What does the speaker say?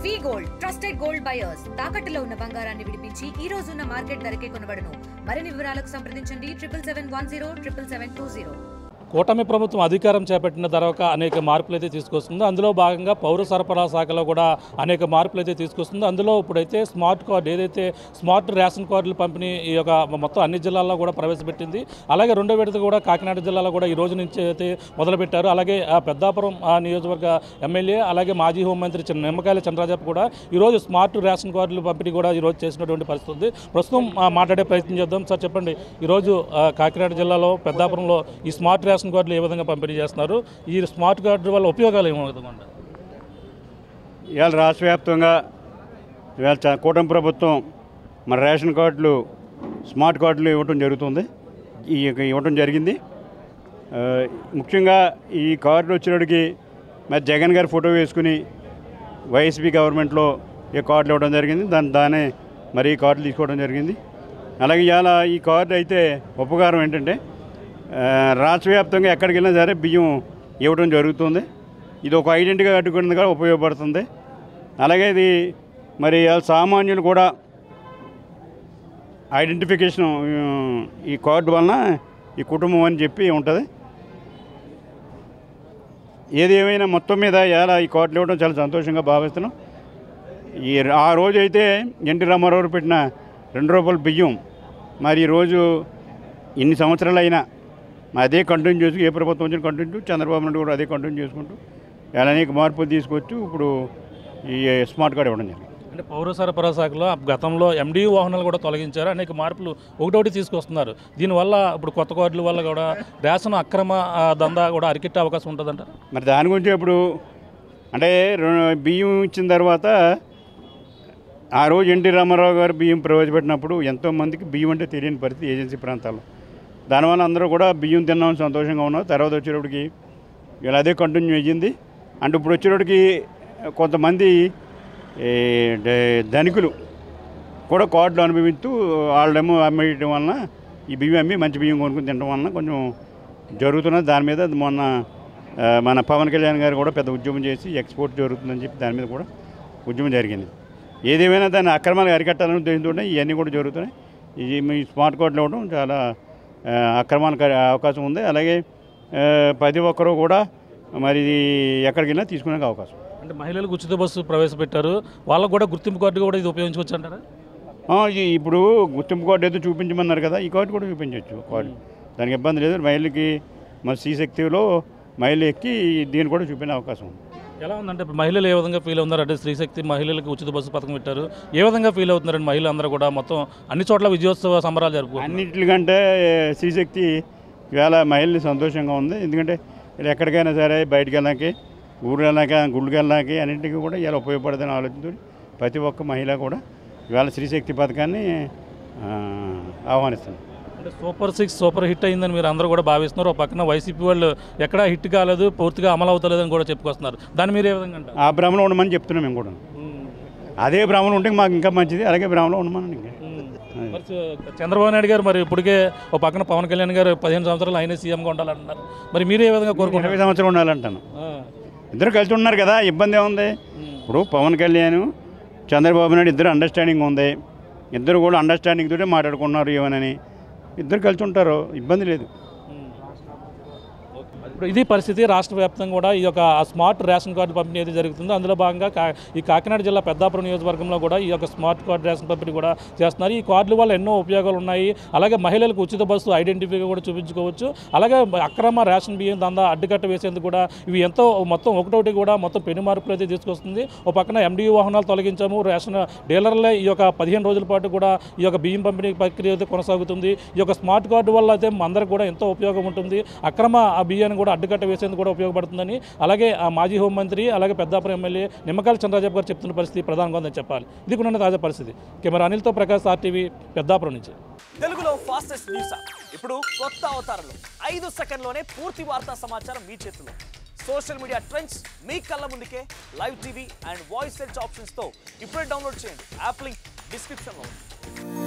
వి gold trusted gold buyers తాకట్టులో ఉన్న బంగారాన్ని విడిపించి ఈ రోజు ఉన్న మార్కెట్ ధరకే కొనబడును. మరిన్ని వివరాలకు సంప్రదించండి 77710720. కూటమి ప్రభుత్వం అధికారం చేపట్టిన తర్వాత అనేక మార్పులు అయితే తీసుకొస్తుంది. అందులో భాగంగా పౌర సరఫరా శాఖలో కూడా అనేక మార్పులు అయితే తీసుకొస్తుంది. అందులో ఇప్పుడైతే స్మార్ట్ కార్డు ఏదైతే స్మార్ట్ రేషన్ కార్డులు పంపిణీ ఈ యొక్క మొత్తం అన్ని జిల్లాల్లో కూడా ప్రవేశపెట్టింది. అలాగే రెండో విడత కూడా కాకినాడ జిల్లాలో కూడా ఈ రోజు నుంచి అయితే మొదలుపెట్టారు. అలాగే పెద్దాపురం నియోజకవర్గ ఎమ్మెల్యే అలాగే మాజీ హోంమంత్రి నిమ్మకాయల చంద్రరాజప్ప కూడా ఈరోజు స్మార్ట్ రేషన్ కార్డులు పంపిణీ కూడా ఈరోజు చేసినటువంటి పరిస్థితి ఉంది. ప్రస్తుతం మాట్లాడే ప్రయత్నం చేద్దాం. సార్ చెప్పండి, ఈరోజు కాకినాడ జిల్లాలో పెద్దాపురంలో ఈ స్మార్ట్ రేషన్ కార్డులు ఏ విధంగా పంపిణీ చేస్తున్నారు? ఈ స్మార్ట్ కార్డు వల్ల ఉపయోగాలు ఏమవుతుందండి? ఇవాళ రాష్ట్ర వ్యాప్తంగా ఇవాళ కూటమి ప్రభుత్వం మన రేషన్ కార్డులు స్మార్ట్ కార్డులు ఇవ్వటం జరిగింది. ముఖ్యంగా ఈ కార్డులు వచ్చేటికి మరి జగన్ గారి ఫోటో వేసుకుని వైఎస్పీ గవర్నమెంట్లో ఈ కార్డులు ఇవ్వడం జరిగింది. దానే మరి ఈ కార్డులు తీసుకోవడం జరిగింది. అలాగే ఇవాళ ఈ కార్డు అయితే ఉపకారం ఏంటంటే రాష్ట్ర వ్యాప్తంగా ఎక్కడికి వెళ్ళినా సరే బియ్యం ఇవ్వడం జరుగుతుంది. ఇది ఒక ఐడెంటిటీగా కట్టుకునేందుకు కూడా ఉపయోగపడుతుంది. అలాగే ఇది మరి సామాన్యులు కూడా ఐడెంటిఫికేషన్ ఈ కార్డు వలన ఈ కుటుంబం అని చెప్పి ఉంటుంది. ఏది ఏమైనా మొత్తం మీద ఇలా ఈ కార్డులు ఇవ్వడం చాలా సంతోషంగా భావిస్తున్నాం. ఆ రోజు అయితే ఎన్టీ రామారావు పెట్టిన ₹2 బియ్యం మరి ఈరోజు ఇన్ని సంవత్సరాలు అయినా అదే కంటిన్యూ చేసుకు ఏ ప్రభుత్వం వచ్చిన కంటిన్యూ చంద్రబాబు నాయుడు కూడా అదే కంటిన్యూ చేసుకుంటూ ఇలా అనేక మార్పులు తీసుకొచ్చి ఇప్పుడు ఈ స్మార్ట్ కార్డు ఇవ్వడం జరిగింది. అంటే పౌర సరఫరా శాఖలో గతంలో ఎండియూ వాహనాలు కూడా తొలగించారు. అనేక మార్పులు ఒకటోటి తీసుకొస్తున్నారు. దీనివల్ల ఇప్పుడు కొత్త కార్డుల వల్ల కూడా రేషన్ అక్రమ దందా కూడా అరికెట్టే అవకాశం ఉంటుందంట. మరి దాని గురించి ఇప్పుడు అంటే బియ్యం ఇచ్చిన తర్వాత ఆ రోజు ఎన్టీ రామారావు గారు బియ్యం ప్రవేశపెట్టినప్పుడు ఎంతోమందికి బియ్యం అంటే తెలియని పరిస్థితి ఏజెన్సీ ప్రాంతాల్లో. దానివల్ల అందరూ కూడా బియ్యం తిన్నామని సంతోషంగా ఉన్నారు. తర్వాత వచ్చేటప్పటికి ఇలా అదే కంటిన్యూ అయ్యింది. అంటే ఇప్పుడు వచ్చేటప్పటికి కొంతమంది ధనికులు కూడా కార్డులు అనుభవిస్తూ వాళ్ళేమో అమ్మేయడం వలన ఈ బియ్యం అమ్మి మంచి బియ్యం కొనుక్కుని తినడం వలన కొంచెం జరుగుతున్నది. దాని మీద మొన్న మన పవన్ కళ్యాణ్ గారు కూడా పెద్ద ఉద్యమం చేసి ఎక్స్పోర్ట్ జరుగుతుందని చెప్పి దాని మీద కూడా ఉద్యమం జరిగింది. ఏదేమైనా దాన్ని అక్రమాలు అరికట్టాలని ఉద్దేశంతో ఇవన్నీ కూడా జరుగుతున్నాయి. ఈ స్మార్ట్ కార్డులు ఇవ్వడం చాలా అక్రమానికి అవకాశం ఉంది. అలాగే ప్రతి ఒక్కరూ కూడా మరి ఎక్కడికి వెళ్ళినా తీసుకునే అవకాశం. అంటే మహిళలకు ఉచిత బస్సు ప్రవేశపెట్టారు. వాళ్ళకు కూడా గుర్తింపు కార్డు కూడా ఇది ఉపయోగించవచ్చు అంటారా? ఇప్పుడు గుర్తింపు కార్డు ఏదో చూపించమన్నారు కదా, ఈ కార్డు కూడా చూపించవచ్చు. కార్డు దానికి ఇబ్బంది లేదు. మహిళలకి మరి శ్రీశక్తిలో మహిళ ఎక్కి దీన్ని కూడా చూపించే అవకాశం ఉంది. ఎలా ఉందంటే మహిళలు ఏ విధంగా ఫీల్ అవుతున్నారు? అంటే శ్రీశక్తి మహిళలకు ఉచిత బస్సు పథకం పెట్టారు. ఏ విధంగా ఫీల్ అవుతున్నారండి మహిళలు అందరూ కూడా? మొత్తం అన్ని చోట్ల విజయోత్సవ సంబరాలు జరుపుకుంటారు. అన్నింటికంటే శ్రీశక్తి ఇవాళ మహిళలు సంతోషంగా ఉంది. ఎందుకంటే ఎక్కడికైనా సరే బయటికి వెళ్ళడానికి, ఊరు వెళ్ళాక, గుళ్ళకి వెళ్ళడానికి అన్నింటికి కూడా ఇలా ఉపయోగపడుతుందని ఆలోచనతో ప్రతి ఒక్క మహిళ కూడా ఇవాళ శ్రీశక్తి పథకాన్ని ఆహ్వానిస్తుంది. అంటే సూపర్ 6 సూపర్ హిట్ అయిందని మీరు అందరూ కూడా భావిస్తున్నారు. ఒక పక్కన వైసీపీ వాళ్ళు ఎక్కడా హిట్ కాలేదు, పూర్తిగా అమలు అవుతలేదని కూడా చెప్పుకొస్తున్నారు. దాన్ని మీరు ఏ విధంగా అంటారు? ఆ భ్రమలో ఉండమని చెప్తున్నాం మేము కూడా. అదే భ్రమలో ఉంటే మాకు ఇంకా మంచిది. అలాగే భ్రమలో ఉండమని ఇంకా చంద్రబాబు నాయుడు గారు మరి ఇప్పటికే ఒక పక్కన పవన్ కళ్యాణ్ గారు 15 సంవత్సరాలు అయినా సీఎంగా ఉండాలంటున్నారు. మరి మీరు ఏ విధంగా కోరుకుంటారు? 20 సంవత్సరాలు ఉండాలంటాను. ఇద్దరు కలిసి ఉన్నారు కదా, ఇబ్బంది ఏముంది? ఇప్పుడు పవన్ కళ్యాణ్ చంద్రబాబు నాయుడు ఇద్దరు అండర్స్టాండింగ్ ఉంది. ఇద్దరు కూడా అండర్స్టాండింగ్ తోటే మాట్లాడుకున్నారు. ఏమనని ఇద్దరు కలిసి ఉంటారు, ఇబ్బంది లేదు. ఇప్పుడు ఇది పరిస్థితి. రాష్ట్ర వ్యాప్తంగా కూడా ఈ యొక్క స్మార్ట్ రేషన్ కార్డు పంపిణీ అయితే జరుగుతుంది. అందులో భాగంగా ఈ కాకినాడ జిల్లా పెద్దాపురం నియోజకవర్గంలో కూడా ఈ యొక్క స్మార్ట్ కార్డు రేషన్ పంపిణీ కూడా చేస్తున్నారు. ఈ కార్డుల వల్ల ఎన్నో ఉపయోగాలు ఉన్నాయి. అలాగే మహిళలకు ఉచిత బస్సు ఐడెంటిఫైగా కూడా చూపించుకోవచ్చు. అలాగే అక్రమ రేషన్ బియ్యం దందా అడ్డుకట్ట వేసేందుకు కూడా ఇవి ఎంతో మొత్తం ఒకటోటి కూడా మొత్తం పెను మార్పులు అయితే తీసుకొస్తుంది. ఒక పక్కన ఎండియూ వాహనాలు తొలగించాము. రేషన్ డీలర్లే ఈ యొక్క 15 రోజుల పాటు కూడా ఈ యొక్క బియ్యం పంపిణీ ప్రక్రియ అయితే కొనసాగుతుంది. ఈ యొక్క స్మార్ట్ కార్డు వల్ల అయితే అందరికి కూడా ఎంతో ఉపయోగం ఉంటుంది. అక్రమ ఆ బియ్యాన్ని కూడా అడ్డుకట్ట వేసేందుకు కూడా ఉపయోగపడుతుందని అలాగే ఆ మాజీ హోంమంత్రి అలాగే పెద్దాపురం ఎమ్మెల్యే నిమ్మకాయల చంద్రరాజప్ప గారు చెప్తున్న పరిస్థితి ప్రధానంగా ఉందని చెప్పాలి. ఇది కూడా తాజా పరిస్థితి. కెమెరా అనిల్తో ప్రకాష్, RTV, పెద్దాపురం నుంచి. తెలుగులో ఫాస్టెస్ట్ న్యూస్ ఇప్పుడు కొత్త అవతారంలో 5 సెకండ్లోనే పూర్తి వార్తా సమాచారం మీ చేతిలో. సోషల్ మీడియా ట్రెండ్స్ మీ కళ్ళ ముందుకే live TV and voice search ఆప్షన్స్తో ఇప్పుడే డౌన్లోడ్ చేయండి. యాప్ లింక్ డిస్క్రిప్షన్లో ఉంది.